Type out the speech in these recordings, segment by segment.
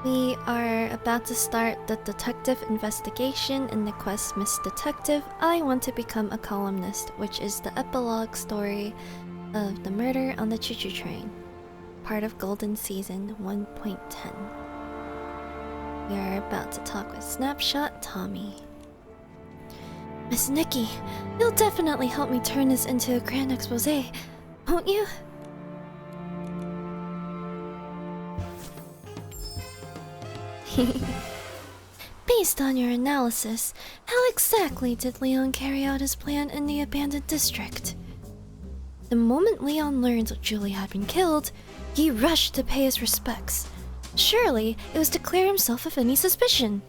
We are about to start the detective investigation in the quest Miss Detective, I Want to Become a Columnist, which is the epilogue story of the murder on the Choo-Choo Train, part of Golden Season 1.10. We are about to talk with Snapshot Tommy. Miss Nikki, you'll definitely help me turn this into a grand expose, won't you? Based on your analysis, how exactly did Leon carry out his plan in the abandoned district? The moment Leon learned that Julie had been killed, he rushed to pay his respects. Surely it was to clear himself of any suspicion.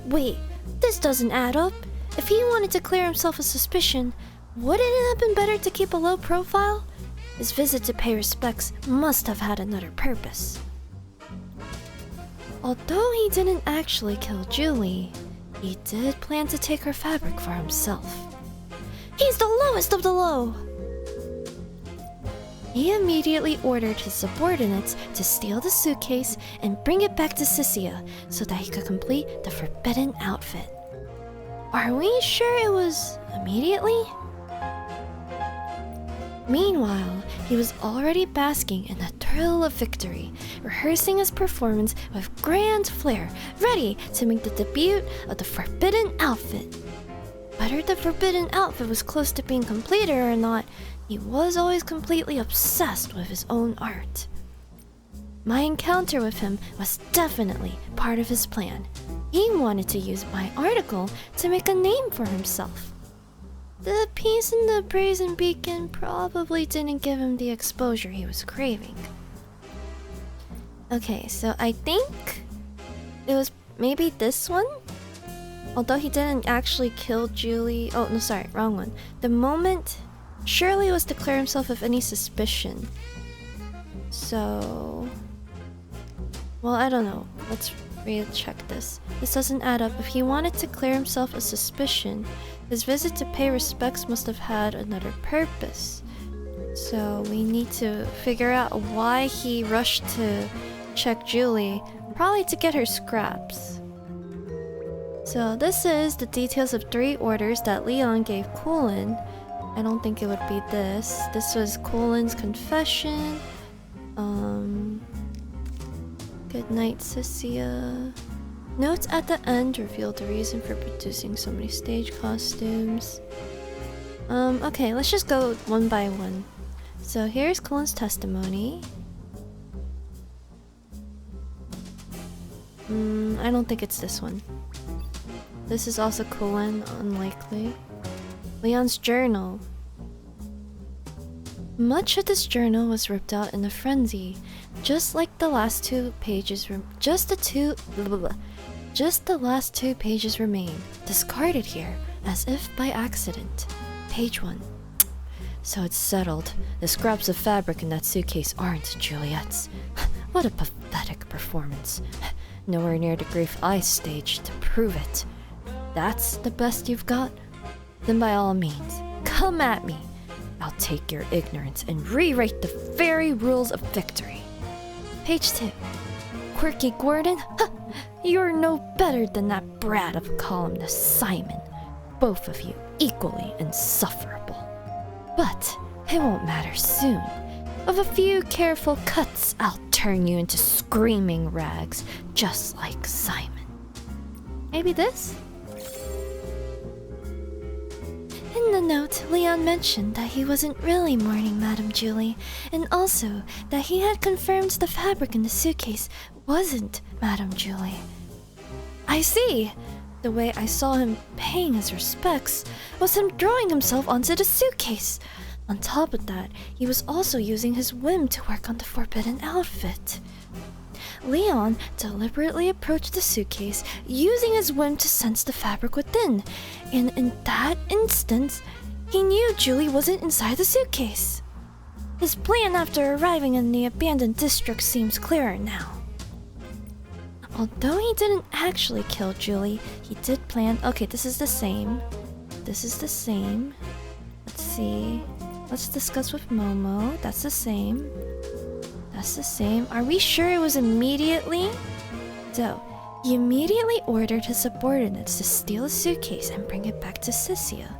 Wait, this doesn't add up. If he wanted to clear himself of suspicion, wouldn't it have been better to keep a low profile? His visit to pay respects must have had another purpose. Although he didn't actually kill Julie, he did plan to take her fabric for himself. He's the lowest of the low! He immediately ordered his subordinates to steal the suitcase and bring it back to Sissia so that he could complete the forbidden outfit. Are we sure it was immediately? Meanwhile, he was already basking in the thrill of victory, rehearsing his performance with grand flair, ready to make the debut of the forbidden outfit. Whether the forbidden outfit was close to being completed or not, he was always completely obsessed with his own art. My encounter with him was definitely part of his plan. He wanted to use my article to make a name for himself. The piece in the Brazen Beacon probably didn't give him the exposure he was craving. Okay, so I think it was maybe this one? Although he didn't actually kill Julie. Oh, no, sorry, wrong one. The moment surely it was to clear himself of any suspicion. So, well, I don't know. Let's recheck this. This doesn't add up. If he wanted to clear himself of suspicion, his visit to pay respects must have had another purpose. So we need to figure out why he rushed to check Julie, probably to get her scraps. So this is the details of 3 orders that Leon gave Colin. I don't think it would be this. This was Colin's confession. Good night, Sissia. Notes at the end revealed the reason for producing so many stage costumes. Okay, let's just go one by one. So here's Colin's testimony. I don't think it's this one. This is also Colin, unlikely. Leon's journal. Much of this journal was ripped out in a frenzy, just like the last 2 pages. Just the last 2 pages remain, discarded here, as if by accident. Page 1. So it's settled. The scraps of fabric in that suitcase aren't Juliet's. What a pathetic performance. Nowhere near the grief I staged to prove it. That's the best you've got? Then by all means, come at me. I'll take your ignorance and rewrite the very rules of victory. Page 2. Quirky Gordon? You're no better than that brat of a columnist Simon. Both of you equally insufferable. But it won't matter soon. With a few careful cuts, I'll turn you into screaming rags, just like Simon. Maybe this? In the note, Leon mentioned that he wasn't really mourning Madame Julie, and also that he had confirmed the fabric in the suitcase wasn't Madame Julie. I see! The way I saw him paying his respects was him throwing himself onto the suitcase. On top of that, he was also using his whim to work on the forbidden outfit. Leon deliberately approached the suitcase, using his whim to sense the fabric within, and in that instance, he knew Julie wasn't inside the suitcase. His plan after arriving in the abandoned district seems clearer now. Although he didn't actually kill Julie, he did plan... Okay, this is the same. This is the same. Let's see. Let's discuss with Momo. That's the same. That's the same. Are we sure it was immediately? So, he immediately ordered his subordinates to steal a suitcase and bring it back to Sisia.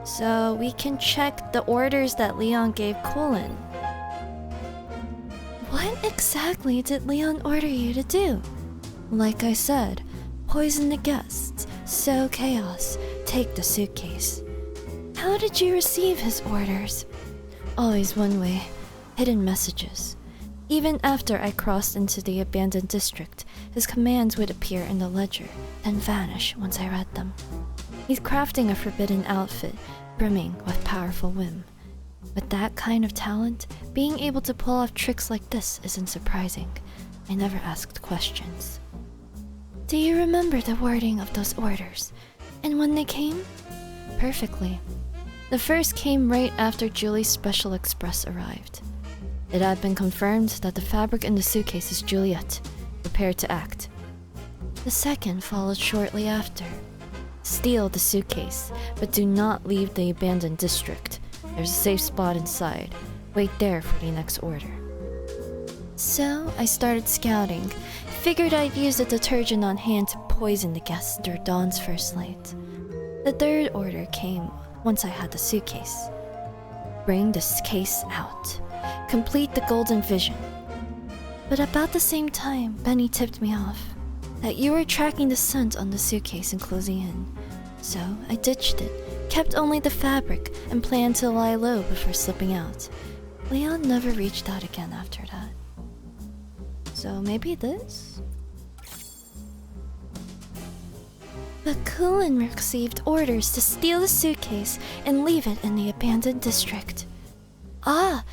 So, we can check the orders that Leon gave Colin. What exactly did Leon order you to do? Like I said, poison the guests, sow chaos, take the suitcase. How did you receive his orders? Always one way, hidden messages. Even after I crossed into the abandoned district, his commands would appear in the ledger, then vanish once I read them. He's crafting a forbidden outfit, brimming with powerful whim. With that kind of talent, being able to pull off tricks like this isn't surprising. I never asked questions. Do you remember the wording of those orders? And when they came? Perfectly. The first came right after Julie's Special Express arrived. It had been confirmed that the fabric in the suitcase is Juliet, prepared to act. The second followed shortly after. Steal the suitcase, but do not leave the abandoned district. There's a safe spot inside. Wait there for the next order. So I started scouting. Figured I'd use the detergent on hand to poison the guests through Dawn's first light. The third order came once I had the suitcase. Bring this case out. Complete the golden vision. But about the same time, Benny tipped me off that you were tracking the scent on the suitcase and closing in. So I ditched it, kept only the fabric, and planned to lie low before slipping out. Leon never reached out again after that. So maybe this? But Colin received orders to steal the suitcase and leave it in the abandoned district. Ah,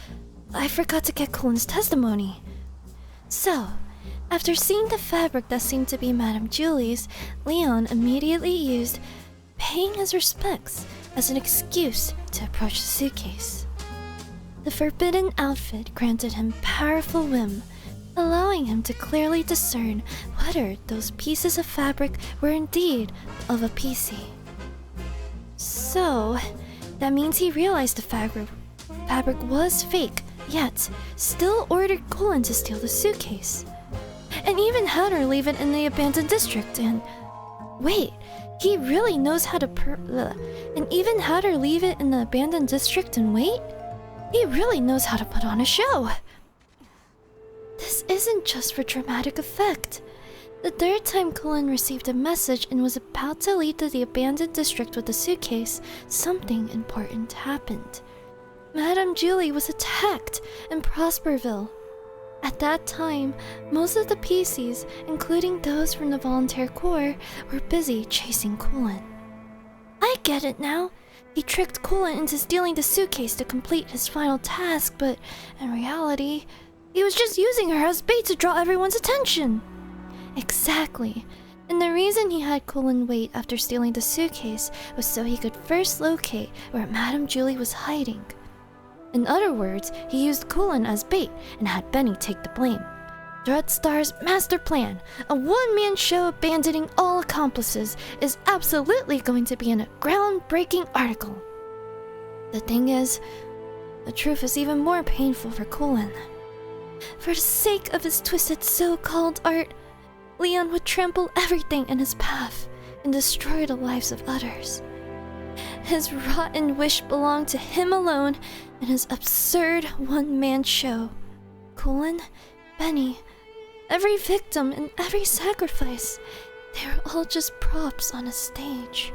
I forgot to get Colin's testimony. So, after seeing the fabric that seemed to be Madame Julie's, Leon immediately used paying his respects as an excuse to approach the suitcase. The forbidden outfit granted him powerful whim, allowing him to clearly discern whether those pieces of fabric were indeed of a PC. So, that means he realized the fabric was fake, yet still ordered Colin to steal the suitcase. And even had her leave it in the abandoned district and... Wait, he really knows how to and even had her leave it in the abandoned district and wait? He really knows how to put on a show! This isn't just for dramatic effect. The third time Colin received a message and was about to leave to the abandoned district with the suitcase, something important happened. Madame Julie was attacked in Prosperville. At that time, most of the PCs, including those from the Volunteer Corps, were busy chasing Colin. I get it now. He tricked Colin into stealing the suitcase to complete his final task, but in reality, he was just using her as bait to draw everyone's attention. Exactly. And the reason he had Colin wait after stealing the suitcase was so he could first locate where Madame Julie was hiding. In other words, he used Colin as bait and had Benny take the blame. Dreadstar's master plan, a one-man show abandoning all accomplices, is absolutely going to be in a groundbreaking article. The thing is, the truth is even more painful for Colin. For the sake of his twisted so-called art, Leon would trample everything in his path and destroy the lives of others. His rotten wish belonged to him alone and his absurd one-man show. Colin, Benny, every victim and every sacrifice, they were all just props on a stage.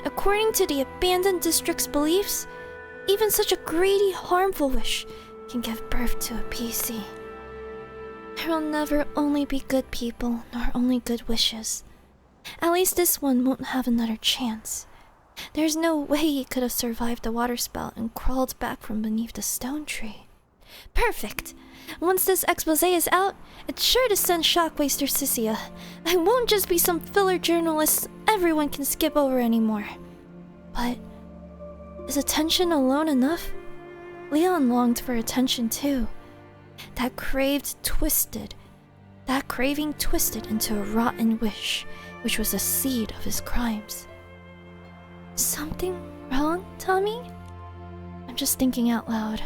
According to the abandoned district's beliefs, even such a greedy, harmful wish can give birth to a PC. There will never only be good people, nor only good wishes. At least this one won't have another chance. There's no way he could have survived the water spout and crawled back from beneath the stone tree. Perfect! Once this expose is out, it's sure to send shockwaves through Sisia. I won't just be some filler journalist everyone can skip over anymore. But is attention alone enough? Leon longed for attention too. That craving twisted into a rotten wish, which was the seed of his crimes. Something wrong, Tommy? I'm just thinking out loud.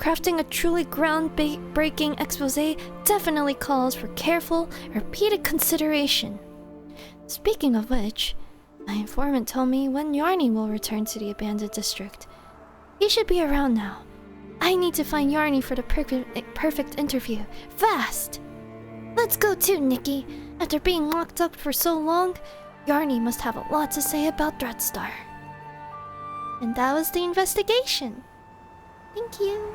Crafting a truly groundbreaking expose definitely calls for careful, repeated consideration. Speaking of which, my informant told me when Yarny will return to the abandoned district. He should be around now. I need to find Yarny for the perfect interview. Fast! Let's go too, Nikki. After being locked up for so long, Yarny must have a lot to say about Dreadstar. And that was the investigation. Thank you.